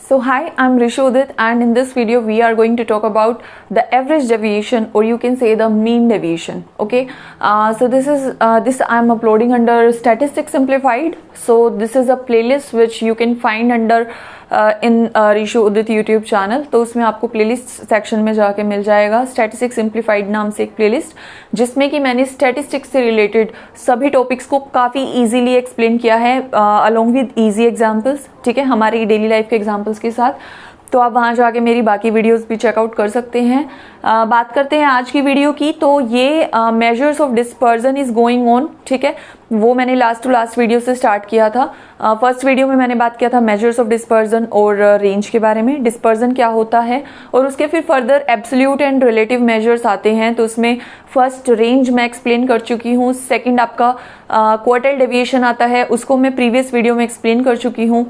So hi, I'm Rishudit, and in this video we are going to talk about the average deviation, or you can say the mean deviation. Okay, so this I'm uploading under Statistics Simplified. So this is a playlist which you can find under in Rishudit YouTube channel. तो उसमें आपको playlist section में जाके मिल जाएगा statistics simplified नाम से एक playlist, जिसमें कि मैंने स्टैटिस्टिक्स से रिलेटेड सभी टॉपिक्स को काफ़ी इजीली एक्सप्लेन किया है अलोंग विद इजी एग्जांपल्स. ठीक है, हमारी डेली लाइफ के एग्जांपल्स के साथ. तो आप वहाँ जाके मेरी बाकी वीडियोस भी चेकआउट कर सकते हैं. बात करते हैं आज की वीडियो की. तो ये measures of dispersion is going on. ठीक है, वो मैंने लास्ट टू लास्ट वीडियो से स्टार्ट किया था. फर्स्ट वीडियो में मैंने बात किया था मेजर्स ऑफ डिस्पर्जन और रेंज के बारे में, डिस्पर्जन क्या होता है, और उसके फिर further absolute and relative measures आते हैं. तो उसमें फर्स्ट रेंज मैं एक्सप्लेन कर चुकी हूँ. सेकेंड आपका क्वार्टाइल डेविएशन आता है, उसको मैं प्रीवियस वीडियो में एक्सप्लेन कर चुकी हूँ.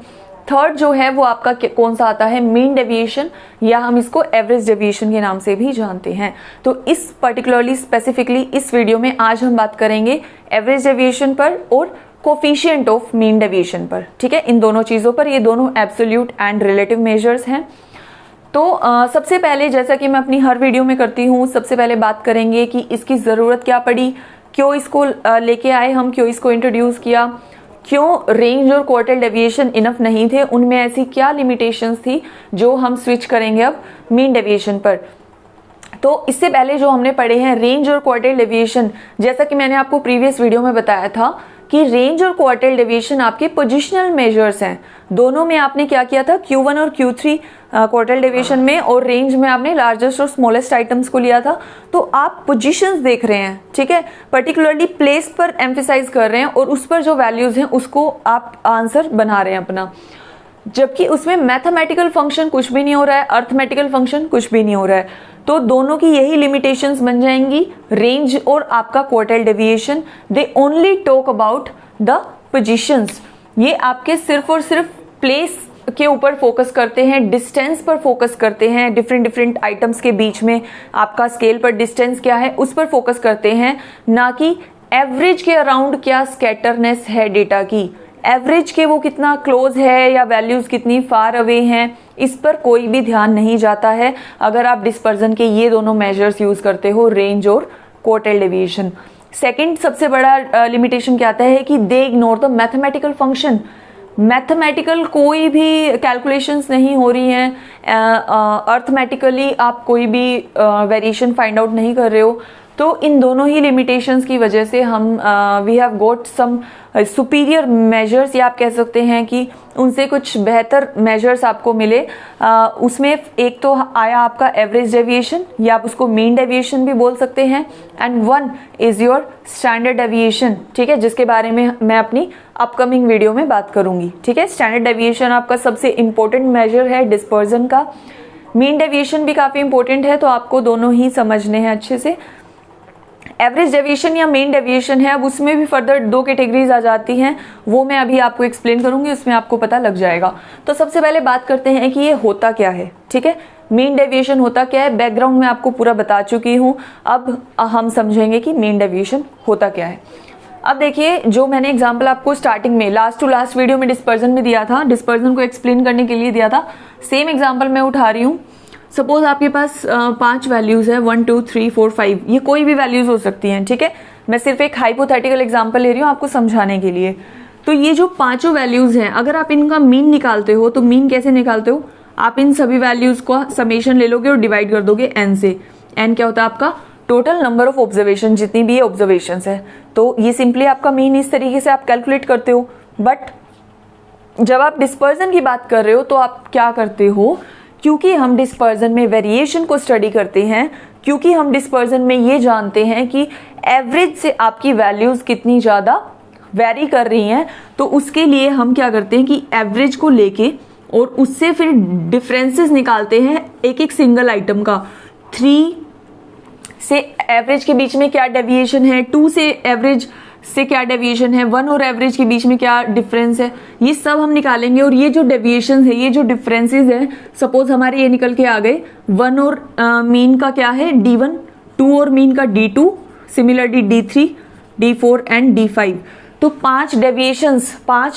थर्ड जो है वो आपका कौन सा आता है, मीन डेविएशन, या हम इसको एवरेज डेविएशन के नाम से भी जानते हैं. तो इस पर्टिकुलरली स्पेसिफिकली इस वीडियो में आज हम बात करेंगे एवरेज डेविएशन पर और कोफिशिएंट ऑफ मीन डेविएशन पर. ठीक है, इन दोनों चीजों पर. ये दोनों एब्सोल्यूट एंड रिलेटिव मेजर्स हैं. तो सबसे पहले, जैसा कि मैं अपनी हर वीडियो में करती हूँ, सबसे पहले बात करेंगे कि इसकी जरूरत क्या पड़ी, क्यों इसको लेके आए हम, क्यों इसको इंट्रोड्यूस किया, क्यों रेंज और क्वार्टाइल डेविएशन इनफ नहीं थे, उनमें ऐसी क्या लिमिटेशंस थी जो हम स्विच करेंगे अब मीन डेविएशन पर. तो इससे पहले जो हमने पढ़े हैं रेंज और क्वार्टाइल डेविएशन, जैसा कि मैंने आपको प्रीवियस वीडियो में बताया था कि रेंज और क्वार्टाइल डेविएशन आपके पोजिशनल मेजर्स हैं. दोनों में आपने क्या किया था, Q1 और Q3 क्वार्टाइल डेविएशन में, और रेंज में आपने लार्जेस्ट और स्मॉलेस्ट आइटम्स को लिया था. तो आप पोजीशंस देख रहे हैं. ठीक है, पर्टिकुलरली प्लेस पर एम्फेसाइज कर रहे हैं और उस पर जो वैल्यूज हैं उसको आप आंसर बना रहे हैं अपना, जबकि उसमें मैथमेटिकल फंक्शन कुछ भी नहीं हो रहा है, अर्थमेटिकल फंक्शन कुछ भी नहीं हो रहा है. तो दोनों की यही लिमिटेशंस बन जाएंगी, रेंज और आपका quartile deviation. They only talk about the positions. ये आपके सिर्फ और सिर्फ प्लेस के ऊपर फोकस करते हैं, डिस्टेंस पर फोकस करते हैं, डिफरेंट आइटम्स के बीच में आपका स्केल पर डिस्टेंस क्या है उस पर फोकस करते हैं, ना कि एवरेज के अराउंड क्या स्कैटरनेस है डेटा की, एवरेज के वो कितना क्लोज है या वैल्यूज कितनी फार अवे हैं, इस पर कोई भी ध्यान नहीं जाता है अगर आप डिस्पर्जन के ये दोनों मेजर्स यूज करते हो, रेंज और क्वार्टाइल डेविएशन. सेकंड सबसे बड़ा लिमिटेशन क्या आता है कि दे ignore the mathematical function. Mathematical कोई भी कैलकुलेशंस नहीं हो रही हैं, अर्थमेटिकली आप कोई भी वेरिएशन फाइंड आउट नहीं कर रहे हो. तो इन दोनों ही लिमिटेशंस की वजह से हम we have got some superior measures, या आप कह सकते हैं कि उनसे कुछ बेहतर मेजर्स आपको मिले. उसमें एक तो आया आपका एवरेज डेविएशन, या आप उसको मीन डेविएशन भी बोल सकते हैं, and one is your standard deviation. ठीक है, जिसके बारे में मैं अपनी अपकमिंग वीडियो में बात करूंगी. ठीक है, स्टैंडर्ड डेविएशन आपका सबसे इंपॉर्टेंट मेजर है डिस्पर्जन का. मीन डेविएशन भी काफी इंपॉर्टेंट है, तो आपको दोनों ही समझने हैं अच्छे से. एवरेज डेविएशन या मेन डेविएशन है, अब उसमें भी फर्दर दो कैटेगरीज आ जाती हैं, वो मैं अभी आपको एक्सप्लेन करूंगी, उसमें आपको पता लग जाएगा. तो सबसे पहले बात करते हैं कि ये होता क्या है. ठीक है, मेन डेविएशन होता क्या है, बैकग्राउंड में आपको पूरा बता चुकी हूँ. अब हम समझेंगे कि मेन डेविएशन होता क्या है. अब देखिए, जो मैंने एग्जाम्पल आपको स्टार्टिंग में लास्ट टू लास्ट वीडियो में डिस्पर्जन में दिया था, डिस्पर्जन को एक्सप्लेन करने के लिए दिया था, सेम एग्जाम्पल मैं उठा रही हूँ. सपोज आपके पास 5 वैल्यूज है, 1 2 3 4 5, ये कोई भी वैल्यूज हो सकती हैं. ठीक है, मैं सिर्फ एक हाइपोथेटिकल एग्जांपल ले रही हूँ आपको समझाने के लिए. तो ये जो पांचों वैल्यूज हैं, अगर आप इनका मीन निकालते हो, तो मीन कैसे निकालते हो, आप इन सभी वैल्यूज का समेशन ले लोगे और डिवाइड कर दोगे n से. n क्या होता है आपका टोटल नंबर ऑफ ऑब्जर्वेशन, जितनी भी ये ऑब्जर्वेशन है. तो ये सिंपली आपका मीन इस तरीके से आप कैलकुलेट करते हो. बट जब आप डिस्पर्जन की बात कर रहे हो तो आप क्या करते हो, क्योंकि हम डिस्पर्जन में वेरिएशन को स्टडी करते हैं, क्योंकि हम डिस्पर्जन में ये जानते हैं कि एवरेज से आपकी वैल्यूज कितनी ज़्यादा वेरी कर रही हैं, तो उसके लिए हम क्या करते हैं कि एवरेज को लेके और उससे फिर डिफरेंसेस निकालते हैं एक एक सिंगल आइटम का. 3 से एवरेज के बीच में क्या डेविएशन है, 2 से एवरेज से क्या डेविएशन है, 1 और एवरेज के बीच में क्या डिफरेंस है, ये सब हम निकालेंगे. और ये जो डेविएशन है, ये जो डिफरेंसेस हैं, सपोज हमारे ये निकल के आ गए, 1 और मीन का क्या है D1, 2 और मीन का D2, similarly D3, D4 and D5. तो 5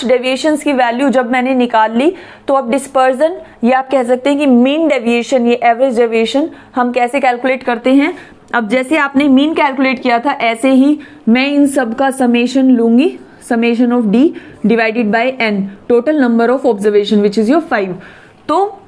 डेविएशंस की वैल्यू जब मैंने निकाल ली, तो अब डिस्पर्जन, ये आप कह सकते हैं कि मीन डेविएशन, ये एवरेज डेविएशन हम कैसे कैलकुलेट करते हैं। अब जैसे आपने मीन कैलकुलेट किया था, ऐसे ही मैं इन सब का समेशन लूंगी, summation of D divided by N, total number of observation which is your 5। तो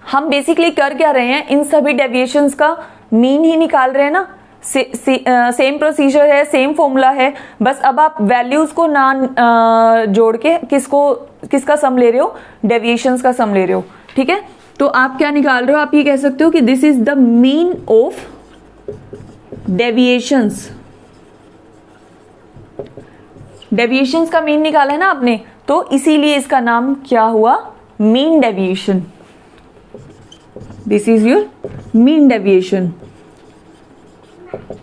हम बेसिकली कर क्या रहे हैं, इन सभी डेविएशंस का मीन ही निकाल रहे हैं ना। सेम प्रोसीजर है, सेम फॉर्मूला है, बस अब आप वैल्यूज को ना जोड़ के किसका सम ले रहे हो, डेविएशंस का सम ले रहे हो। ठीक है, तो आप क्या निकाल रहे हो, आप ये कह सकते हो कि this is the mean of deviations. Deviations का मीन निकाला है ना आपने, तो इसीलिए इसका नाम क्या हुआ, mean deviation. This is your mean deviation.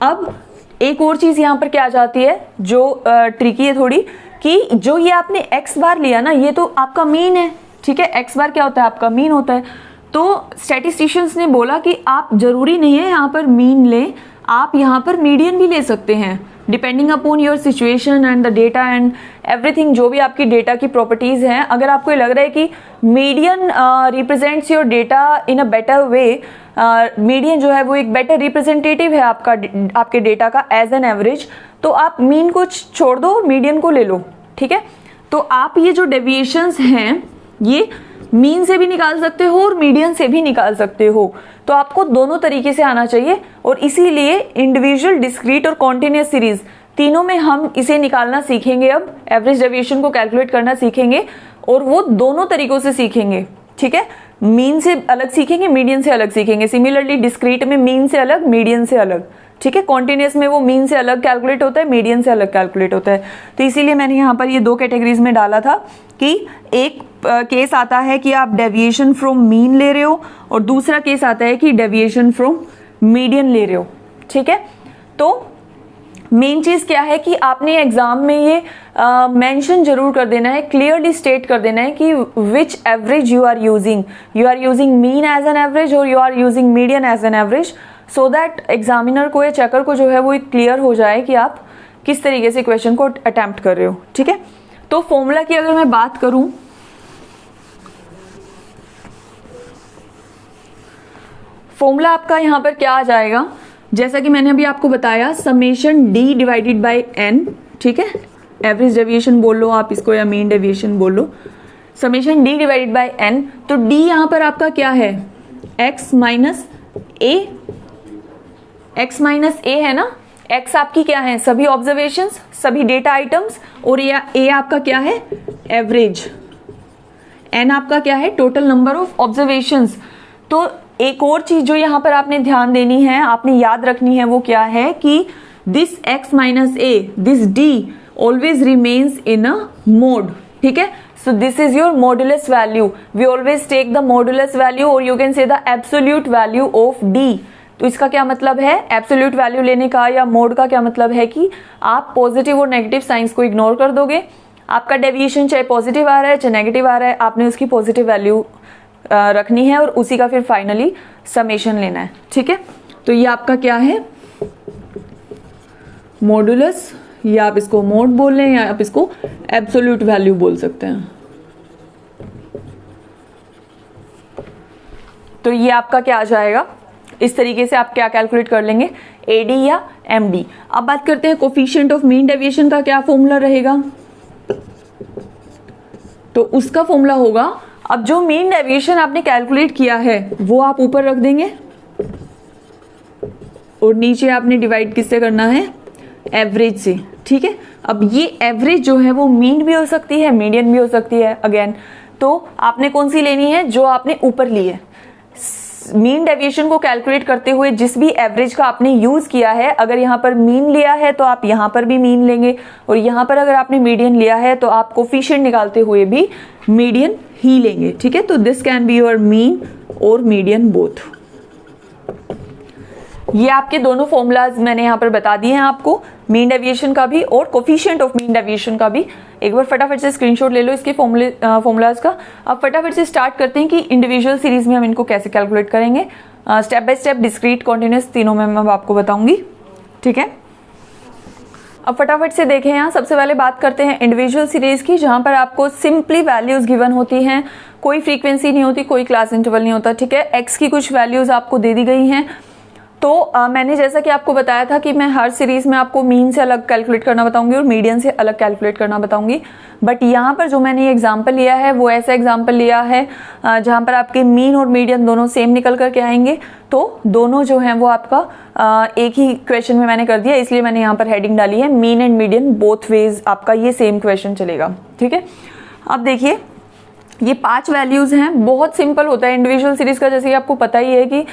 अब एक और चीज यहां पर क्या आ जाती है जो ट्रिकी है थोड़ी, कि जो ये आपने एक्स बार लिया ना, ये तो आपका मीन है। ठीक है, एक्स बार क्या होता है, आपका मीन होता है। तो स्टैटिस्टिशियंस ने बोला कि आप जरूरी नहीं है यहां पर मीन लें, आप यहां पर मीडियन भी ले सकते हैं, depending upon your situation and the data and everything, जो भी आपकी डेटा की प्रॉपर्टीज हैं। अगर आपको लग रहा है कि median represents your data in a better way, median जो है वो एक बेटर रिप्रेजेंटेटिव है आपके डेटा का एज एन एवरेज, तो आप मीन को छोड़ दो, मीडियन को ले लो। ठीक है, तो आप ये जो डेविएशंस हैं ये मीन से भी निकाल सकते हो और मीडियन से भी निकाल सकते हो। तो आपको दोनों तरीके से आना चाहिए, और इसीलिए इंडिविजुअल, डिस्क्रीट और कॉन्टिन्यूअस सीरीज तीनों में हम इसे निकालना सीखेंगे। अब एवरेज डेविएशन को कैलकुलेट करना सीखेंगे, और वो दोनों तरीकों से सीखेंगे। ठीक है, मीन से अलग सीखेंगे, मीडियन से अलग सीखेंगे। सिमिलरली डिस्क्रीट में मीन से अलग, मीडियन से अलग। ठीक है, कॉन्टिन्यूअस में वो मीन से अलग कैलकुलेट होता है, मीडियन से अलग कैलकुलेट होता है। तो इसीलिए मैंने यहाँ पर ये दो कैटेगरीज में डाला था कि एक केस आता है कि आप डेविएशन फ्रॉम मीन ले रहे हो, और दूसरा केस आता है कि डेविएशन फ्रॉम मीडियन ले रहे हो। ठीक है, तो मेन चीज क्या है कि आपने एग्जाम में ये मेंशन जरूर कर देना है, क्लियरली स्टेट कर देना है कि which average you are using mean as an average और you are using median as an average, so that examiner को या चेकर को जो है वो क्लियर हो जाए कि आप किस तरीके से क्वेश्चन को अटेम्प्ट कर रहे हो। ठीक है, तो फॉर्मूला की अगर मैं बात करूं, फॉर्मूला आपका यहां पर क्या आ जाएगा, जैसा कि मैंने अभी आपको बताया, summation D divided by N. ठीक है, एवरेज डेविएशन बोल लो आप इसको, या मीन डेविएशन बोल लो, summation D divided by N. तो डी यहां पर आपका क्या है, एक्स माइनस ए है ना। एक्स आपकी क्या है, सभी ऑब्जर्वेशंस, सभी डेटा आइटम्स, और ए आपका क्या है, एवरेज। एन आपका क्या है, टोटल नंबर ऑफ ऑब्जर्वेशंस। तो एक और चीज जो यहां पर आपने ध्यान देनी है, आपने याद रखनी है, वो क्या है कि this x minus A, this d always remains in a mode. ठीक है, so this is your modulus value. We always take the modulus value, or you can say the absolute value of d. तो इसका क्या मतलब है, absolute value लेने का या मोड का क्या मतलब है कि आप पॉजिटिव और नेगेटिव साइंस को इग्नोर कर दोगे। आपका डेविएशन चाहे पॉजिटिव आ रहा है चाहे नेगेटिव आ रहा है, आपने उसकी पॉजिटिव वैल्यू रखनी है और उसी का फिर फाइनली समेशन लेना है। ठीक है, तो ये आपका क्या है, मॉडुलस, या आप इसको मोड बोल लें, या आप इसको एब्सोल्यूट वैल्यू बोल सकते हैं। तो ये आपका क्या आ जाएगा, इस तरीके से आप क्या कैलकुलेट कर लेंगे, एडी या एमडी। अब बात करते हैं कोफिशिएंट ऑफ मीन डेविएशन का क्या फॉर्मूला रहेगा। तो उसका फॉर्मूला होगा, अब जो मीन डेविएशन आपने कैलकुलेट किया है वो आप ऊपर रख देंगे, और नीचे आपने डिवाइड किससे करना है, एवरेज से। ठीक है, अब ये एवरेज जो है वो मीन भी हो सकती है, मीडियन भी हो सकती है अगेन। तो आपने कौन सी लेनी है, जो आपने ऊपर ली है। मीन डेविएशन को कैलकुलेट करते हुए जिस भी एवरेज का आपने यूज किया है, अगर यहाँ पर मीन लिया है तो आप यहाँ पर भी मीन लेंगे, और यहाँ पर अगर आपने मीडियन लिया है तो आप कोफिशिएंट निकालते हुए भी मीडियन ही लेंगे। ठीक है, तो this can be your mean और मीडियन बोथ। ये आपके दोनों फॉर्मूलाज मैंने यहाँ पर बता दिए हैं आपको, मीन डेविएशन का भी और कोफिशिएंट ऑफ मीन डेविएशन का भी। एक बार फटाफट से स्क्रीनशॉट ले लो इसके फॉर्मूलाज का। अब फटाफट से स्टार्ट करते हैं कि इंडिविजुअल सीरीज में हम इनको कैसे कैलकुलेट करेंगे। Step by step, discrete, continuous, तीनों में मैं आपको बताऊंगी। ठीक है, अब फटाफट से देखें, यहाँ सबसे पहले बात करते हैं इंडिविजुअल सीरीज की, जहां पर आपको सिंपली वैल्यूज गिवन होती हैं, कोई फ्रीक्वेंसी नहीं होती, कोई क्लास इंटरवल नहीं होता, ठीक है। एक्स की कुछ वैल्यूज आपको दे दी गई हैं। तो मैंने जैसा कि आपको बताया था कि मैं हर सीरीज में आपको मीन से अलग कैलकुलेट करना बताऊंगी और मीडियन से अलग कैलकुलेट करना बताऊंगी, बट यहाँ पर जो मैंने एग्जाम्पल लिया है वो ऐसा एग्जाम्पल लिया है जहाँ पर आपके मीन और मीडियन दोनों सेम निकल करके आएंगे। तो दोनों जो हैं वो आपका एक ही क्वेश्चन में मैंने कर दिया, इसलिए मैंने यहाँ पर हेडिंग डाली है mean and median both ways आपका ये सेम क्वेश्चन चलेगा, ठीक है। अब देखिए ये 5 वैल्यूज हैं, बहुत सिंपल होता है इंडिविजुअल सीरीज का, जैसे कि आपको पता ही है कि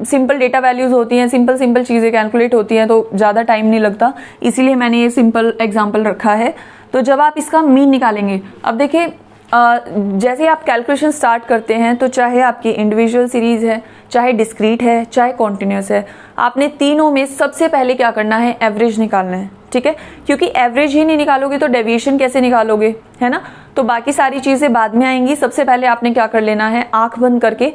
सिंपल डेटा वैल्यूज होती हैं, सिंपल चीज़ें कैलकुलेट होती हैं, तो ज़्यादा टाइम नहीं लगता, इसीलिए मैंने ये सिंपल एग्जांपल रखा है। तो जब आप इसका मीन निकालेंगे, अब देखिए जैसे आप कैलकुलेशन स्टार्ट करते हैं, तो चाहे आपकी इंडिविजुअल सीरीज है, चाहे डिस्क्रीट है, चाहे कॉन्टिन्यूस है, आपने तीनों में सबसे पहले क्या करना है, एवरेज निकालना है, ठीक है। क्योंकि एवरेज ही नहीं निकालोगे तो डेविएशन कैसे निकालोगे, है ना। तो बाकी सारी चीज़ें बाद में आएंगी, सबसे पहले आपने क्या कर लेना है, आंख बंद करके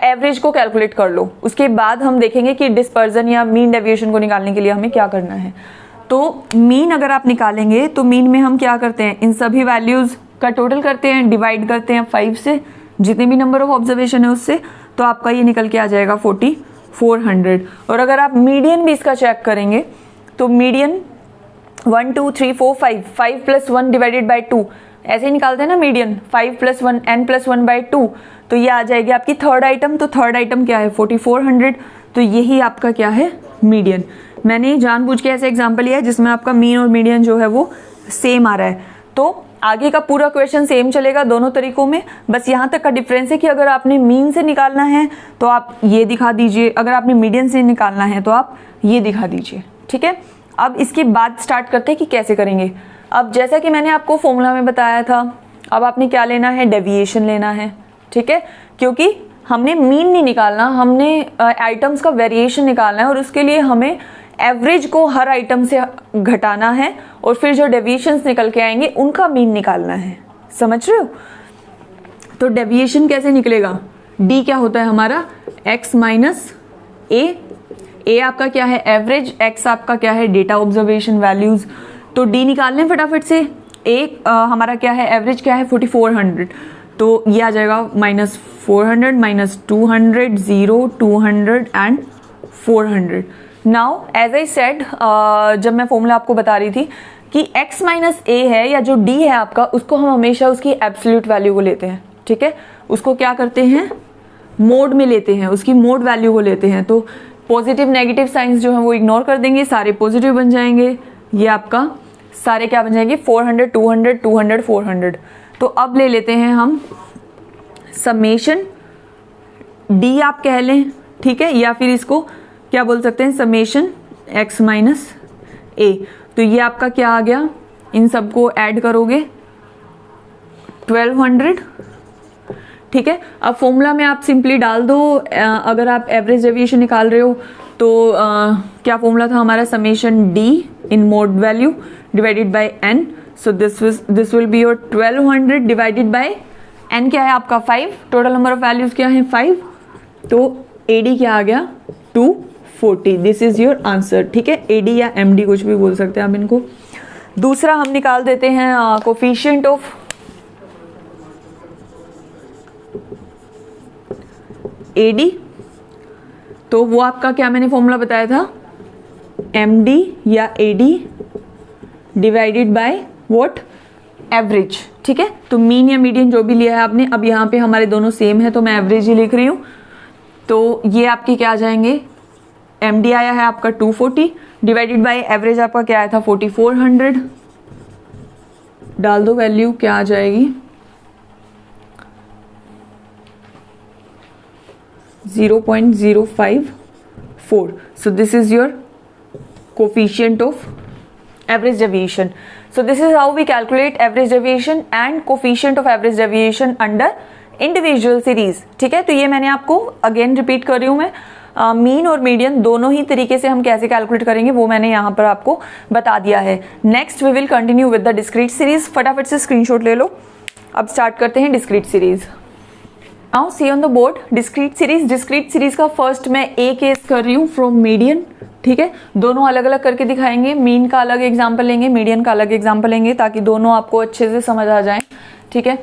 एवरेज को कैलकुलेट कर लो, उसके बाद हम देखेंगे कि डिस्पर्जन या मीन डेविएशन को निकालने के लिए हमें क्या करना है। तो मीन अगर आप निकालेंगे तो मीन में हम क्या करते हैं, इन सभी वैल्यूज का टोटल करते हैं, डिवाइड करते हैं 5 से, जितने भी नंबर ऑफ ऑब्जर्वेशन है उससे, तो आपका ये निकल के आ जाएगा 4400। और अगर आप मीडियन भी इसका चेक करेंगे तो मीडियन 1 2 3 4 5 प्लस 1 डिवाइडेड बाई 2 ऐसे ही निकालते हैं ना median, 5 plus 1 n plus 1 by 2, तो ये आ जाएगी आपकी थर्ड आइटम। तो थर्ड आइटम क्या है, 4400, तो यही आपका क्या है, मीडियन। मैंने जानबूझ के ऐसे एग्जांपल लिया है जिसमें आपका मीन और मीडियन जो है वो सेम आ रहा है। तो आगे का पूरा क्वेश्चन सेम चलेगा दोनों तरीकों में, बस यहाँ तक का डिफरेंस है कि अगर आपने मीन से निकालना है तो आप ये दिखा दीजिए, अगर आपने मीडियन से निकालना है तो आप ये दिखा दीजिए, ठीक है। अब इसके बाद स्टार्ट करते हैं कि कैसे करेंगे। अब जैसा कि मैंने आपको फॉर्मूला में बताया था, अब आपने क्या लेना है, डेविएशन लेना है, ठीक है। क्योंकि हमने मीन नहीं निकालना, हमने आइटम्स का वेरिएशन निकालना है, और उसके लिए हमें एवरेज को हर आइटम से घटाना है और फिर जो डेविएशंस निकल के आएंगे उनका मीन निकालना है, समझ रहे हो। तो डेविएशन कैसे निकलेगा, डी क्या होता है हमारा, एक्स माइनस ए आपका क्या है, एवरेज, एक्स आपका क्या है, डेटा ऑब्जर्वेशन वैल्यूज। तो डी निकालने फटाफट से, ए हमारा क्या है, एवरेज क्या है 4400, तो ये आ जाएगा -400 -200 0 200 and 400। Now as I said, जब मैं फॉर्मूला आपको बता रही थी कि x माइनस ए है या जो d है आपका, उसको हम हमेशा उसकी एब्सोल्यूट वैल्यू को लेते हैं, ठीक है। उसको क्या करते हैं, मोड में लेते हैं, उसकी मोड वैल्यू को लेते हैं। तो पॉजिटिव नेगेटिव साइंस जो है वो इग्नोर कर देंगे, सारे पॉजिटिव बन जाएंगे, ये आपका सारे क्या बन जाएंगे 400 200 200 400। तो अब ले लेते हैं हम समेशन डी आप कह लें, ठीक है, या फिर इसको क्या बोल सकते हैं, समेशन एक्स माइनस ए। तो ये आपका क्या आ गया, इन सबको ऐड करोगे 1200, ठीक है। अब फॉर्मूला में आप सिंपली डाल दो, अगर आप एवरेज डेविएशन निकाल रहे हो तो क्या फॉर्मूला था हमारा, summation D in mod value divided by N. So this will be your 1200 divided by N क्या है आपका 5, टोटल नंबर ऑफ वैल्यूज क्या है 5, तो एडी क्या आ गया 240। दिस इज योर आंसर, ठीक है। एडी या एमडी कुछ भी बोल सकते हैं आप इनको। दूसरा हम निकाल देते हैं कोफिशिएंट ऑफ एडी, तो वो आपका क्या मैंने फॉर्मूला बताया था, एमडी या AD divided by what, average, ठीक है। तो मीन या मीडियन जो भी लिया है आपने, अब यहाँ पे हमारे दोनों सेम है तो मैं एवरेज ही लिख रही हूँ। तो ये आपके क्या आ जाएंगे, एमडी आया है आपका 240 डिवाइडेड बाय एवरेज आपका क्या आया था 4400, डाल दो वैल्यू, क्या आ जाएगी 0.054। so this is your coefficient of average deviation. So this is how we calculate average deviation and coefficient of average deviation under individual series, ठीक है। तो ये मैंने आपको अगेन रिपीट कर रही हूँ मैं, मीन और मीडियन दोनों ही तरीके से हम कैसे कैलकुलेट करेंगे वो मैंने यहाँ पर आपको बता दिया है। Next we will continue with the discrete series. फटाफट से स्क्रीनशॉट ले लो। अब स्टार्ट करते हैं discrete series. Now see on the board discrete series का फर्स्ट मैं ए केस कर रही हूँ फ्रॉम मीडियन, ठीक है। दोनों अलग अलग करके दिखाएंगे, मीन का अलग एग्जाम्पल लेंगे, मीडियन का अलग एग्जाम्पल लेंगे, ताकि दोनों आपको अच्छे से समझ आ जाए, ठीक है।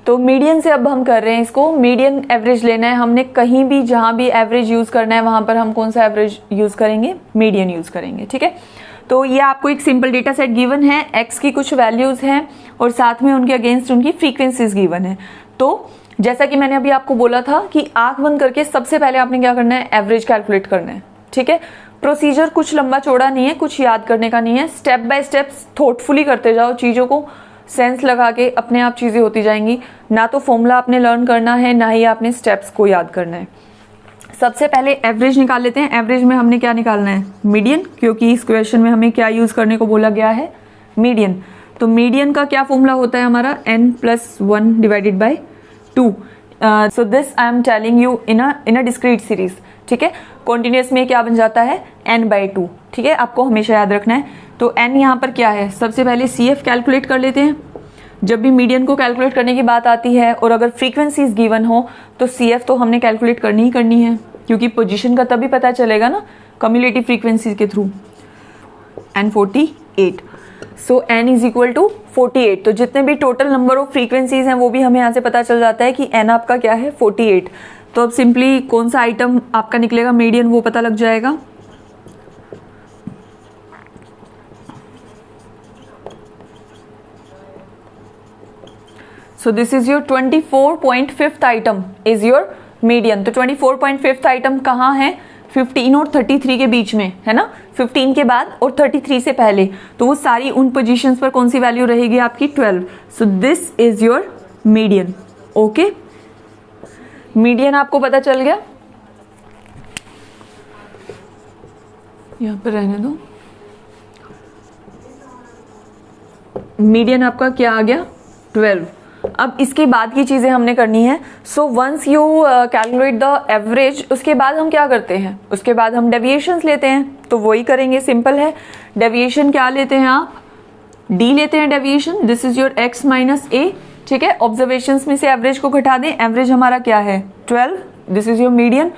तो मीडियन से अब हम कर रहे हैं इसको, मीडियन एवरेज लेना है हमने, कहीं भी जहां भी एवरेज यूज करना है वहां पर हम कौन सा एवरेज यूज करेंगे, मीडियन यूज करेंगे, ठीक है। तो ये आपको एक सिंपल डेटा सेट गिवन है, एक्स की कुछ वैल्यूज हैं और साथ में उनके अगेंस्ट उनकी फ्रीक्वेंसीज गिवन है। तो जैसा कि मैंने अभी आपको बोला था कि आंख बंद करके सबसे पहले आपने क्या करना है, एवरेज कैलकुलेट करना है, ठीक है। प्रोसीजर कुछ लंबा चौड़ा नहीं है, कुछ याद करने का नहीं है, स्टेप बाय स्टेप थॉटफुली करते जाओ, चीजों को सेंस लगा के अपने आप चीजें होती जाएंगी। ना तो फॉर्मूला आपने लर्न करना है, ना ही आपने स्टेप्स को याद करना है। सबसे पहले एवरेज निकाल लेते हैं। एवरेज में हमने क्या निकालना है, मीडियन, क्योंकि इस क्वेश्चन में हमें क्या यूज करने को बोला गया है, मीडियन। तो मीडियन का क्या फॉर्मूला होता है हमारा, n+1 divided by 2। So this I am telling you in a discrete series, ठीक है। कॉन्टिन्यूअस में क्या बन जाता है, n/2, ठीक है, आपको हमेशा याद रखना है। तो n यहाँ पर क्या है, सबसे पहले CF कैलकुलेट कर लेते हैं। जब भी मीडियन को कैलकुलेट करने की बात आती है और अगर फ्रीक्वेंसीज गिवन हो तो CF तो हमने कैलकुलेट करनी ही करनी है, क्योंकि पोजीशन का तभी पता चलेगा ना कम्युलेटिव फ्रीक्वेंसीज के थ्रू। n48, so n is equal to 48। तो जितने भी टोटल नंबर ऑफ फ्रीक्वेंसीज हैं वो भी हमें यहाँ से पता चल जाता है कि n आपका क्या है, 48। तो अब सिंपली कौन सा आइटम आपका निकलेगा मीडियन वो पता लग जाएगा। So this is your 24.5th item is your median. तो 24.5th आइटम कहाँ है, 15 और 33 के बीच में है ना, 15 के बाद और 33 से पहले। तो वो सारी उन पोजीशंस पर कौन सी वैल्यू रहेगी आपकी, 12। सो this is your median, okay. Median आपको पता चल गया, यहां पर रहने दो। मीडियन आपका क्या आ गया, 12। अब इसके बाद की चीजें हमने करनी है। So once you calculate the average, उसके बाद हम क्या करते हैं, उसके बाद हम डेविएशंस लेते हैं। तो वही करेंगे, सिंपल है। डेविएशन क्या लेते हैं आप, D लेते हैं deviation. This is your x minus a, ठीक है। ऑब्जर्वेशंस में से एवरेज को घटा दें, एवरेज हमारा क्या है, 12। This is your median.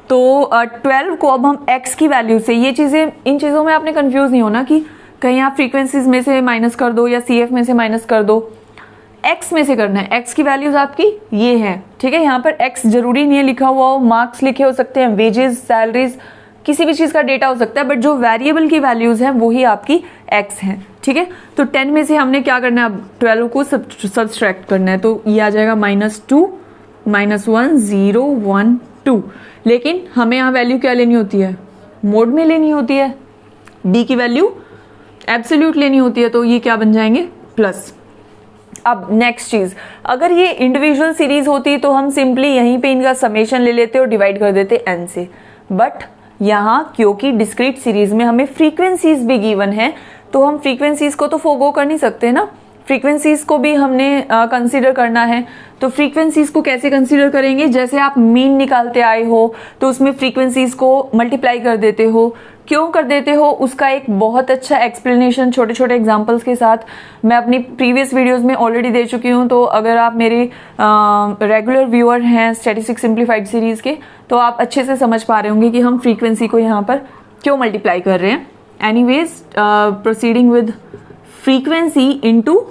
तो 12 को अब हम x की वैल्यू से, ये चीजें, इन चीजों में आपने कंफ्यूज नहीं होना कि कहीं आप फ्रीक्वेंसीज में से माइनस कर दो या CF में से माइनस कर दो, x में से करना है। x की वैल्यूज आपकी ये है, ठीक है। यहाँ पर x जरूरी नहीं है लिखा हुआ हो, मार्क्स लिखे हो सकते हैं, वेजेस, सैलरीज, किसी भी चीज का डेटा हो सकता है, बट जो वेरिएबल की वैल्यूज हैं वही आपकी x है, ठीक है। तो 10 में से हमने क्या करना है, अब 12 को सब्सट्रैक्ट करना है। तो ये आ जाएगा -2, -1, 0, 1, 2। लेकिन हमें यहाँ वैल्यू क्या लेनी होती है, मोड में लेनी होती है। D की वैल्यू एब्सोल्यूट लेनी होती है, तो ये क्या बन जाएंगे, प्लस। अब नेक्स्ट चीज, अगर ये इंडिविजुअल सीरीज होती तो हम सिंपली यहीं पे इनका समेशन ले लेते और डिवाइड कर देते n से। बट यहाँ क्योंकि डिस्क्रीट सीरीज में हमें फ्रीक्वेंसीज भी गिवन है, तो हम फ्रीक्वेंसीज को तो फोरगो कर नहीं सकते ना, फ्रीक्वेंसीज को भी हमने कंसीडर करना है। तो फ्रीक्वेंसीज को कैसे कंसीडर करेंगे, जैसे आप मीन निकालते आए हो तो उसमें फ्रीक्वेंसीज को मल्टीप्लाई कर देते हो। क्यों कर देते हो, उसका एक बहुत अच्छा एक्सप्लेनेशन छोटे छोटे एग्जांपल्स के साथ मैं अपनी प्रीवियस वीडियोस में ऑलरेडी दे चुकी हूँ। तो अगर आप मेरे रेगुलर व्यूअर हैं स्टैटिस्टिक्स सिंप्लीफाइड सीरीज के, तो आप अच्छे से समझ पा रहे होंगे कि हम फ्रीक्वेंसी को यहाँ पर क्यों मल्टीप्लाई कर रहे हैं। Anyways, proceeding with frequency into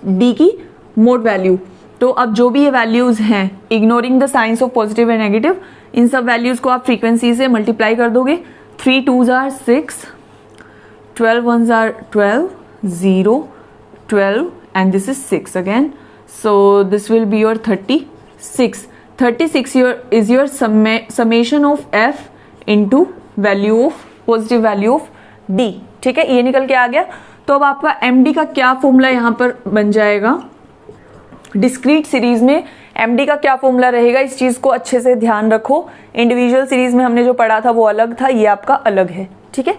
D की मोड वैल्यू। तो अब जो भी ये वैल्यूज हैं, ignoring the signs of positive and negative, इन सब वैल्यूज को आप फ्रीक्वेंसी से मल्टीप्लाई कर दोगे। 3 2s are 6, 12 1s are 12, 0, 12, and this is 6 again. So this will be your 36. 36 is your summation of f into value of positive value of D, ठीक है। ये निकल के आ गया। तो अब आपका MD का क्या फॉर्मूला यहाँ पर बन जाएगा, डिस्क्रीट सीरीज में MD का क्या फॉर्मूला रहेगा, इस चीज को अच्छे से ध्यान रखो। इंडिविजुअल सीरीज में हमने जो पढ़ा था वो अलग था, ये आपका अलग है, ठीक है।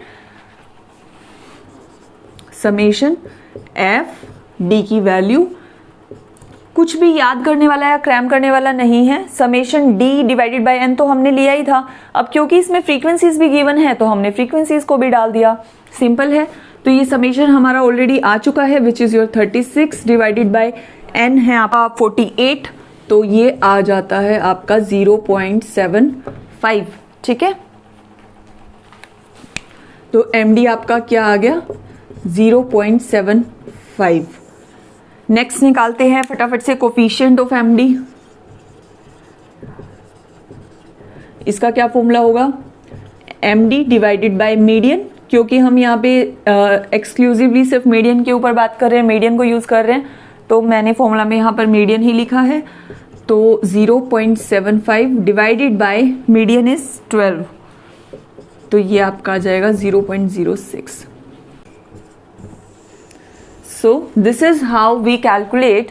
समेशन f D की वैल्यू, कुछ भी याद करने वाला या क्रैम करने वाला नहीं है। Summation D divided by n तो हमने लिया ही था। अब क्योंकि इसमें फ्रीक्वेंसीज भी गिवन है तो हमने फ्रीक्वेंसीज को भी डाल दिया, सिंपल है। तो ये समेशन हमारा ऑलरेडी आ चुका है, विच is your 36 divided by n है आपका 48। तो ये आ जाता है आपका 0.75, ठीक है। तो MD आपका क्या आ गया 0.75। नेक्स्ट निकालते हैं फटाफट से कोफिशिएंट ऑफ MD। इसका क्या फॉर्मूला होगा, MD डिवाइडेड बाय मीडियन, क्योंकि हम यहाँ पे एक्सक्लूसिवली सिर्फ मीडियन के ऊपर बात कर रहे हैं, मीडियन को यूज कर रहे हैं, तो मैंने फॉर्मूला में यहाँ पर मीडियन ही लिखा है। तो 0.75 डिवाइडेड बाय मीडियन इज 12, तो ये आपका आ जाएगा 0.06। So this is how we calculate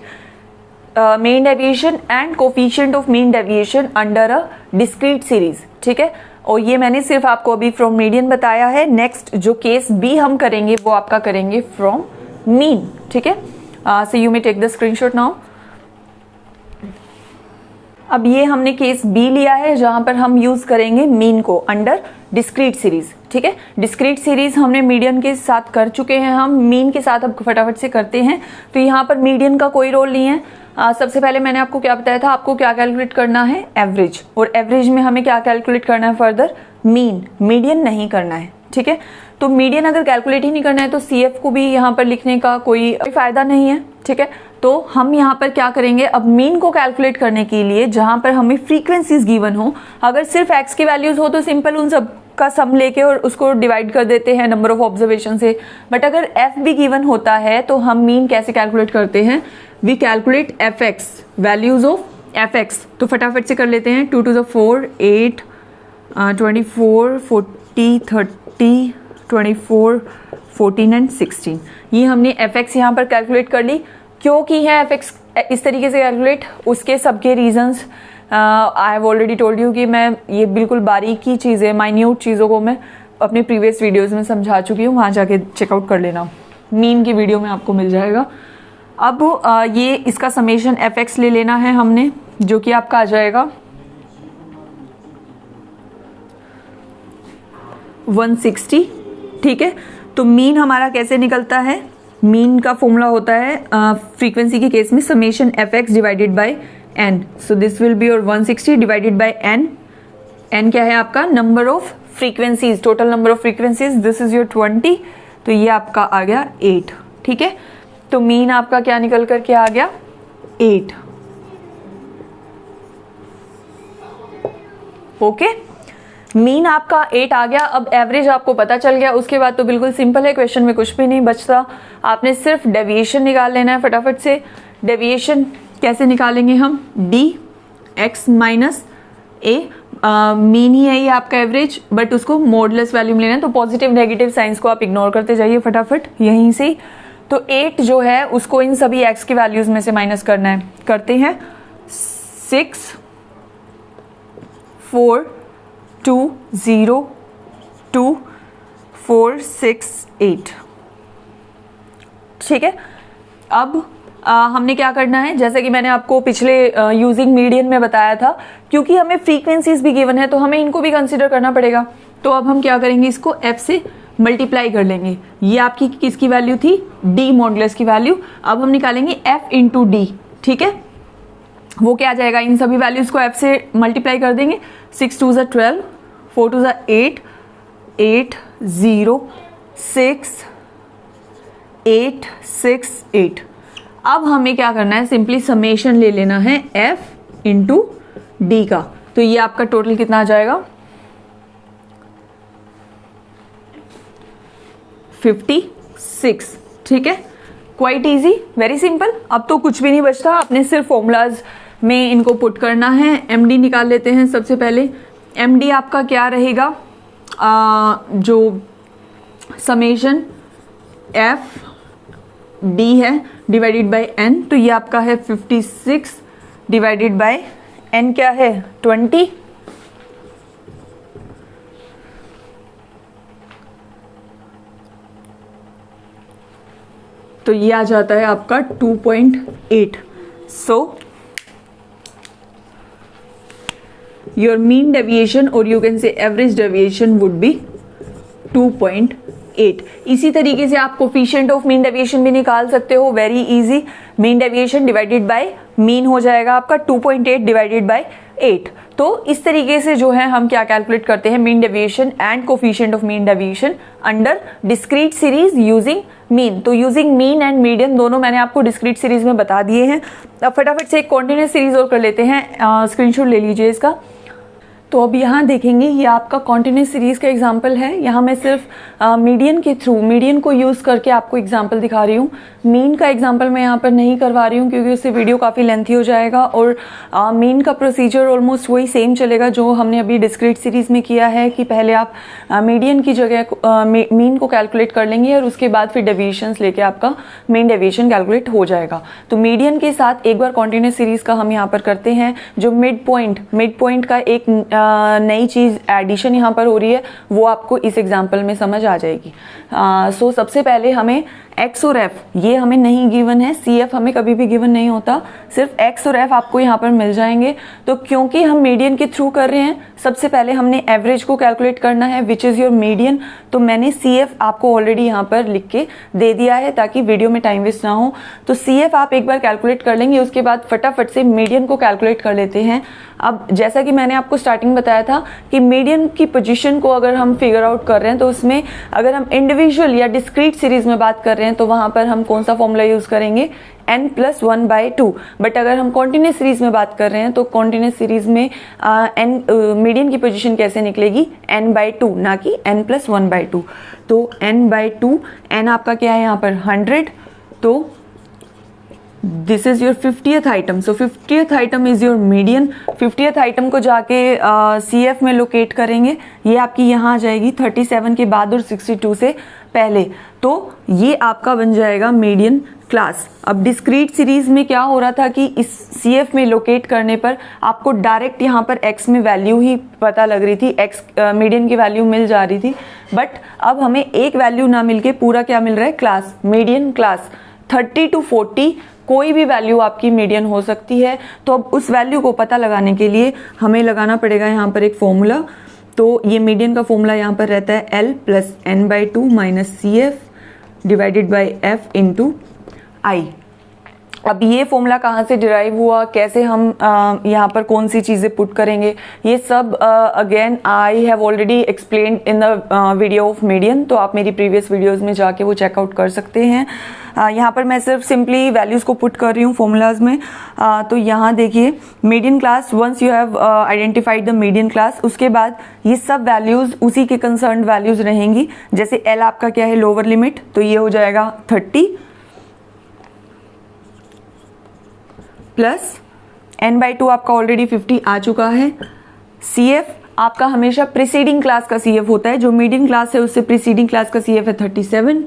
mean deviation and coefficient of mean deviation under a discrete series, ठीक है। और ये मैंने सिर्फ आपको अभी फ्रॉम मीडियन बताया है। नेक्स्ट जो केस बी हम करेंगे वो आपका करेंगे फ्रॉम मीन, ठीक है। So you may take the screenshot now. अब ये हमने केस बी लिया है जहां पर हम यूज करेंगे मीन को अंडर डिस्क्रीट सीरीज, ठीक है। डिस्क्रीट सीरीज हमने मीडियन के साथ कर चुके हैं, हम मीन के साथ अब फटाफट से करते हैं। तो यहाँ पर मीडियन का कोई रोल नहीं है। सबसे पहले मैंने आपको क्या बताया था, आपको क्या कैलकुलेट करना है, एवरेज, और एवरेज में हमें क्या कैलकुलेट करना है फर्दर, मीन, मीडियन नहीं करना है, ठीक है। तो मीडियन अगर कैलकुलेट ही नहीं करना है तो CF को भी यहाँ पर लिखने का कोई फायदा नहीं है, ठीक है। तो हम यहाँ पर क्या करेंगे, अब मीन को कैलकुलेट करने के लिए जहां पर हमें फ्रीक्वेंसीज गिवन हो, अगर सिर्फ x की वैल्यूज हो तो सिंपल उन सब का सम लेके और उसको डिवाइड कर देते हैं नंबर ऑफ ऑब्जर्वेशन से। बट अगर f भी गिवन होता है तो हम मीन कैसे कैलकुलेट करते हैं, we calculate fx, values of fx। तो फटाफट से कर लेते हैं, 2 to the 4, 8, 24, 40, 30, 24, 14 एंड 16। ये हमने fx यहाँ पर कैलकुलेट कर ली। क्यों की है fx इस तरीके से कैलकुलेट, उसके सबके reasons I have already told you कि मैं ये बिल्कुल बारीकी चीज़ें, माइन्यूट चीज़ों को मैं अपने प्रीवियस वीडियोस में समझा चुकी हूँ, वहाँ जाके चेकआउट कर लेना, मीन की वीडियो में आपको मिल जाएगा। अब ये इसका समेशन fx ले लेना है हमने, जो कि आपका आ जाएगा 160, ठीक है। तो मीन हमारा कैसे निकलता है, मीन का फॉर्मूला होता है फ्रीक्वेंसी के केस में summation fx divided by n। So this will be your 160 divided by n। n क्या है आपका, number of frequencies, total number of frequencies, this is your 20, तो ये आपका आ गया 8, ठीक है। तो मीन आपका क्या निकल करके आ गया 8, ओके। मीन आपका 8 आ गया। अब एवरेज आपको पता चल गया, उसके बाद तो बिल्कुल सिंपल है, क्वेश्चन में कुछ भी नहीं बचता, आपने सिर्फ डेविएशन निकाल लेना है फटाफट से। डेविएशन कैसे निकालेंगे हम, dx minus a, mean he है ये आपका एवरेज, बट उसको मॉडुलस वैल्यू में लेना है, तो पॉजिटिव नेगेटिव साइंस को आप इग्नोर करते जाइए फटाफट यहीं से। तो 8 जो है उसको इन सभी x की वैल्यूज में से माइनस करना है, करते हैं 6, 4, 2, 0, 2, 4, 6, 8, ठीक है। अब हमने क्या करना है, जैसा कि मैंने आपको पिछले यूजिंग मीडियन में बताया था, क्योंकि हमें फ्रीक्वेंसीज भी गिवन है तो हमें इनको भी कंसीडर करना पड़ेगा। तो अब हम क्या करेंगे, इसको f से मल्टीप्लाई कर लेंगे। ये आपकी किसकी वैल्यू थी, d मॉडुलस की वैल्यू। अब हम निकालेंगे f इंटू डी, ठीक है। वो क्या आ जाएगा, इन सभी वैल्यूज को f से मल्टीप्लाई कर देंगे, 6 2 ज़ा 12, 4 2 ज़ा 8, 8 0 6 8 6 8। अब हमें क्या करना है, सिंपली समेशन ले लेना है f इंटू डी का। तो ये आपका टोटल कितना आ जाएगा 56, ठीक है। Quite easy, very simple. अब तो कुछ भी नहीं बचता, आपने सिर्फ फॉर्मूलाज में इनको पुट करना है। md निकाल लेते हैं सबसे पहले। md आपका क्या रहेगा, जो समेशन f d है डिवाइडेड बाय n, तो ये आपका है 56 डिवाइडेड बाय n क्या है 20, तो ये आ जाता है आपका 2.8। सो योर मीन डेविएशन और you can say average deviation would be 2.8। 8। इसी तरीके से आप कोफिशिएंट ऑफ मीन डेविएशन भी निकाल सकते हो, very easy. Mean deviation divided by mean हो जाएगा आपका 2.8 डिवाइडेड बाय 8। तो इस तरीके से जो है हम क्या कैलकुलेट करते हैं, mean deviation and coefficient of mean deviation under discrete series using mean. तो यूजिंग मीन एंड मीडियन दोनों मैंने आपको डिस्क्रीट सीरीज में बता दिए हैं। अब फटाफट से एक कॉन्टिन्यूअस सीरीज और कर लेते हैं, स्क्रीनशॉट ले लीजिए इसका। तो अब यहाँ देखेंगे ये आपका कॉन्टिन्यूअस सीरीज का एग्जांपल है। यहाँ मैं सिर्फ मीडियन के थ्रू, मीडियन को यूज़ करके आपको एग्जांपल दिखा रही हूँ। मीन का एग्जांपल मैं यहाँ पर नहीं करवा रही हूँ क्योंकि उससे वीडियो काफ़ी लेंथी हो जाएगा, और मीन का प्रोसीजर ऑलमोस्ट वही सेम चलेगा जो हमने अभी डिस्क्रीट सीरीज में किया है कि पहले आप मीडियन की जगह मीन को कैलकुलेट कर लेंगे और उसके बाद फिर डेविएशंस लेके आपका मीन डेविएशन कैलकुलेट हो जाएगा। तो मीडियन के साथ एक बार कॉन्टिन्यूअस सीरीज का हम यहाँ पर करते हैं। जो मिड पॉइंट का एक नई चीज एडिशन यहाँ पर हो रही है वो आपको इस एग्जांपल में समझ आ जाएगी। सो सबसे पहले हमें एक्स और एफ, ये हमें नहीं गिवन है, सी एफ हमें कभी भी गिवन नहीं होता, सिर्फ एक्स और एफ आपको यहाँ पर मिल जाएंगे। तो क्योंकि हम मीडियन के थ्रू कर रहे हैं, सबसे पहले हमने एवरेज को कैलकुलेट करना है विच इज़ योर मीडियन। तो मैंने सी एफ आपको ऑलरेडी यहाँ पर लिख के दे दिया है ताकि वीडियो में टाइम वेस्ट ना हो। तो सी एफ आप एक बार कैलकुलेट कर लेंगे, उसके बाद फटाफट से मीडियन को कैलकुलेट कर लेते हैं। अब जैसा कि मैंने आपको स्टार्टिंग बताया था कि मीडियन की पोजीशन को अगर हम फिगर आउट कर रहे हैं तो उसमें अगर हम इंडिविजुअल या डिस्क्रीट सीरीज में बात कर रहे हैं तो वहां पर हम कौन सा फॉर्मूला यूज करेंगे, n+1/2। बट अगर हम कॉन्टिन्यूअस सीरीज में बात कर रहे हैं तो कॉन्टिन्यूअस सीरीज में मीडियन की पोजीशन कैसे निकलेगी, n/2 ना कि n+1/2। तो n/2, n आपका क्या है यहाँ पर 100, तो this is your 50th item. So 50th item is your median. 50th item को जाके CF में लोकेट करेंगे, ये आपकी यहाँ आ जाएगी 37 के बाद और 62 से पहले। तो ये आपका बन जाएगा मीडियन क्लास। अब डिस्क्रीट सीरीज में क्या हो रहा था कि इस CF में लोकेट करने पर आपको डायरेक्ट यहाँ पर X में वैल्यू ही पता लग रही थी, X मीडियन की वैल्यू मिल जा रही थी। बट अब हमें एक वैल्यू ना मिलके पूरा क्या मिल रहा है, क्लास, मीडियन क्लास। 30 to 40 कोई भी वैल्यू आपकी मीडियन हो सकती है। तो अब उस वैल्यू को पता लगाने के लिए हमें लगाना पड़ेगा यहाँ पर एक फॉर्मूला। तो ये मीडियन का फॉर्मूला यहाँ पर रहता है L+n/2 - CF divided by F into I। अब ये फॉर्मूला कहाँ से डिराइव हुआ, कैसे हम यहाँ पर कौन सी चीज़ें पुट करेंगे, ये सब again I have already explained in the video of median. तो आप मेरी प्रीवियस वीडियोस में जाके वो चेकआउट कर सकते हैं। यहाँ पर मैं सिर्फ सिंपली वैल्यूज़ को पुट कर रही हूँ फॉर्मूलाज में। तो यहाँ देखिए median class, once you have identified the median class, उसके बाद ये सब वैल्यूज़ उसी के कंसर्न वैल्यूज़ रहेंगी। जैसे L आपका क्या है, लोअर लिमिट, तो ये हो जाएगा 30 प्लस n/2 आपका ऑलरेडी 50 आ चुका है। CF आपका हमेशा प्रीसीडिंग क्लास का CF होता है, जो मीडियन क्लास है उससे प्रीसीडिंग क्लास का CF है 37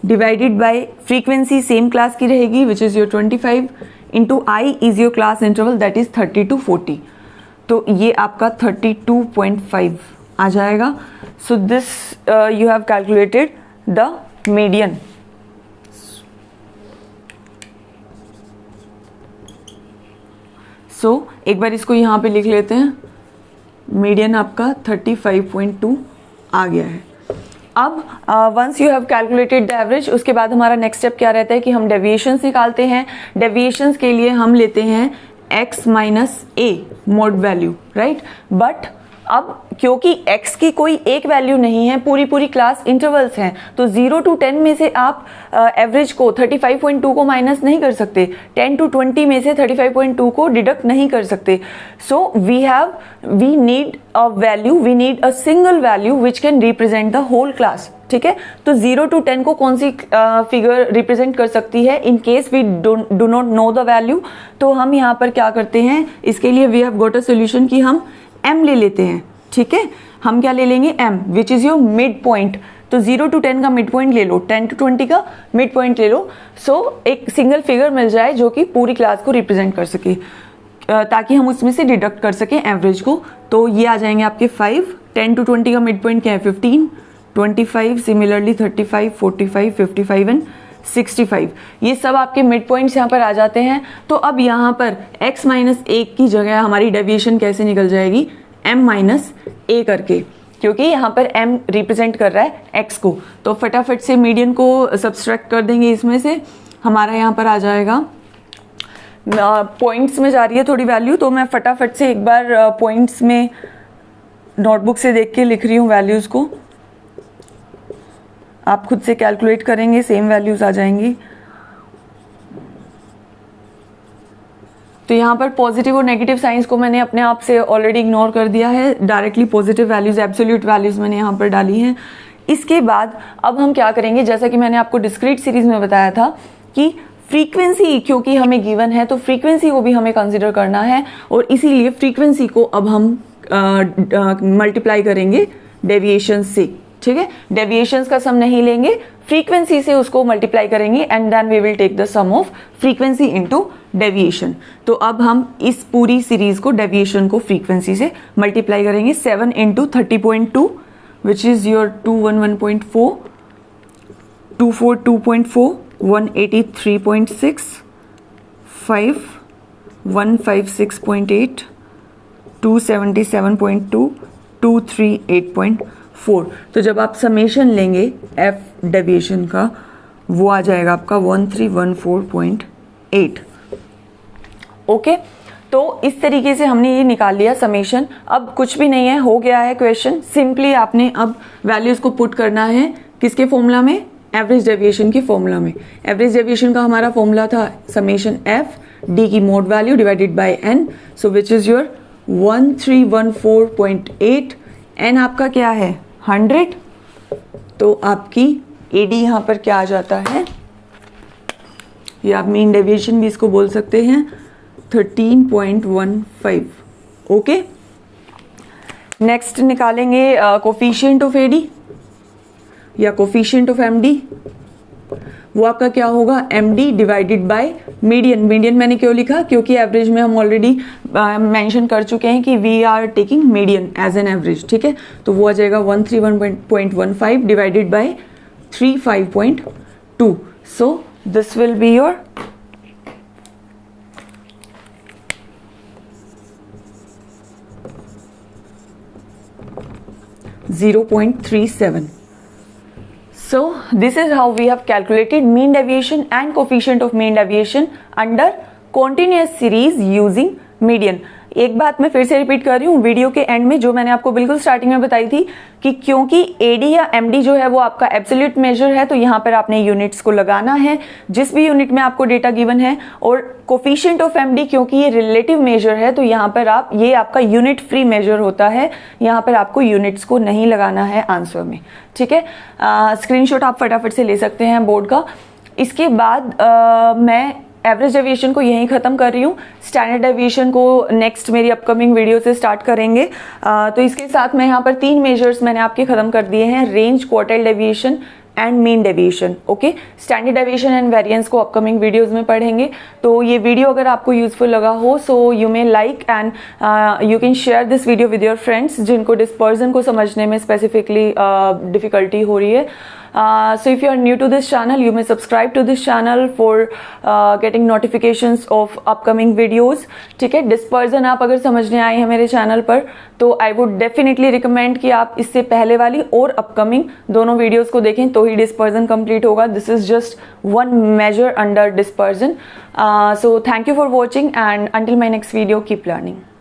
divided by frequency same class की रहेगी which is your 25 into I is your class interval that is 30 to 40। तो ये आपका 32.5 आ जाएगा। So this you have calculated the median. So एक बार इसको यहाँ पे लिख लेते हैं, मीडियन आपका 35.2 आ गया है। अब once you have calculated the average, उसके बाद हमारा नेक्स्ट स्टेप क्या रहता है कि हम डेविएशंस निकालते हैं। डेविएशंस के लिए हम लेते हैं x - a mode value, right. But अब क्योंकि x की कोई एक वैल्यू नहीं है, पूरी क्लास इंटरवल्स हैं, तो 0 to 10 में से आप एवरेज को 35.2 को माइनस नहीं कर सकते, 10 to 20 में से 35.2 को डिडक्ट नहीं कर सकते। So we need a value, we need a single value which can represent the whole class, ठीक है। तो 0 to 10 को कौन सी फिगर रिप्रेजेंट कर सकती है in case we do not know the value. तो हम यहाँ पर क्या करते हैं, इसके लिए we have got a solution कि हम m ले लेते हैं, ठीक है। हम क्या ले लेंगे, m which is your mid point. तो 0 to 10 का मिड पॉइंट ले लो, 10 to 20 का मिड पॉइंट ले लो। सो एक सिंगल फिगर मिल जाए जो कि पूरी क्लास को रिप्रेजेंट कर सके, ताकि हम उसमें से डिडक्ट कर सकें एवरेज को। तो ये आ जाएंगे आपके 5, 10 to 20 का मिड पॉइंट क्या है 15, 25, सिमिलरली 35, 45, 55 एंड 65, ये सब आपके मिड पॉइंट्स यहाँ पर आ जाते हैं। तो अब यहाँ पर x - 1 की जगह हमारी डेविएशन कैसे निकल जाएगी, m - a करके। क्योंकि यहाँ पर m रिप्रेजेंट कर रहा है x को। तो फटाफट से मीडियन को सब्सट्रैक्ट कर देंगे इसमें से, हमारा यहाँ पर आ जाएगा, पॉइंट्स में जा रही है थोड़ी वैल्यू, तो मैं फटाफट से एक बार पॉइंट्स में नोटबुक से देख के लिख रही हूँ वैल्यूज़ को। आप खुद से कैलकुलेट करेंगे, सेम वैल्यूज़ आ जाएंगी। तो यहाँ पर पॉजिटिव और नेगेटिव साइंस को मैंने अपने आप से ऑलरेडी इग्नोर कर दिया है, directly positive values, absolute values मैंने यहाँ पर डाली हैं। इसके बाद अब हम क्या करेंगे, जैसा कि मैंने आपको डिस्क्रीट सीरीज में बताया था कि फ्रीक्वेंसी क्योंकि हमें गिवन है तो फ्रीक्वेंसी को भी हमें कंसिडर करना है, और इसीलिए फ्रीक्वेंसी को अब हम मल्टीप्लाई करेंगे डेविएशन से। ठीक है, डेविएशंस का सम नहीं लेंगे, फ्रीक्वेंसी से उसको मल्टीप्लाई करेंगे and then we will take the sum of frequency into deviation. तो अब हम इस पूरी सीरीज को डेविएशन को फ्रीक्वेंसी से मल्टीप्लाई करेंगे। 7 इंटू 30.2 विच इज योर 211.4, 242.4, 183.6, 5, 156.8, 277.2, 238.4। तो जब आप समेशन लेंगे एफ डेविएशन का, वो आ जाएगा आपका 1314.8। ओके, तो इस तरीके से हमने ये निकाल लिया समेशन। अब कुछ भी नहीं है, हो गया है क्वेश्चन। सिंपली आपने अब वैल्यूज को पुट करना है किसके फॉर्मूला में, एवरेज डेविएशन के फॉर्मूला में। एवरेज डेविएशन का हमारा फॉर्मूला था समेशन एफ डी की mode value divided by N, so which is your 1314.8। N आपका क्या है 100, तो आपकी एडी यहाँ पर क्या आ जाता है, ये आप मीन डेविएशन भी इसको बोल सकते हैं, 13.15। ओके, नेक्स्ट निकालेंगे कोफिशिएंट ऑफ एडी या कोफिशिएंट ऑफ एमडी। वो आपका क्या होगा, MD divided by median. Median मैंने क्यों लिखा, क्योंकि एवरेज में हम ऑलरेडी मेंशन कर चुके हैं कि we are taking median as an average. ठीक है, तो वो आ जाएगा 131.15 divided by 35.2। So this will be your 0.37. So this is how we have calculated mean deviation and coefficient of mean deviation under continuous series using median. एक बात मैं फिर से रिपीट कर रही हूँ वीडियो के एंड में, जो मैंने आपको बिल्कुल स्टार्टिंग में बताई थी कि क्योंकि एडी या एमडी जो है वो आपका एब्सोल्यूट मेजर है, तो यहाँ पर आपने यूनिट्स को लगाना है जिस भी यूनिट में आपको डेटा गिवन है। और कोफिशिएंट ऑफ एमडी क्योंकि ये रिलेटिव मेजर है, तो यहाँ पर आप, ये आपका यूनिट फ्री मेजर होता है, यहाँ पर आपको यूनिट्स को नहीं लगाना है आंसर में। ठीक है, स्क्रीनशॉट आप फटाफट से ले सकते हैं बोर्ड का। इसके बाद मैं एवरेज डेविएशन को यहीं ख़त्म कर रही हूँ। स्टैंडर्ड डेविएशन को नेक्स्ट मेरी अपकमिंग वीडियो से स्टार्ट करेंगे। तो इसके साथ मैं यहाँ पर 3 मेजर्स मैंने आपके ख़त्म कर दिए हैं, range, quartile deviation and mean deviation. Okay, standard deviation and variance को अपकमिंग वीडियोस में पढ़ेंगे। तो ये वीडियो अगर आपको यूजफुल लगा हो, सो you may like and you can share this video with your friends जिनको डिस्पर्जन को समझने में स्पेसिफिकली डिफिकल्टी हो रही है। So if you are new to this channel, you may subscribe to this channel for getting notifications of upcoming videos. ठीक है, dispersion आप अगर समझने आए हैं मेरे चैनल पर, तो आई वुड डेफिनेटली रिकमेंड कि आप इससे पहले वाली और अपकमिंग दोनों वीडियोस को देखें, तो ही डिस्पर्जन कंप्लीट होगा। This is just one measure under dispersion. So thank you for watching and until my next video, keep learning.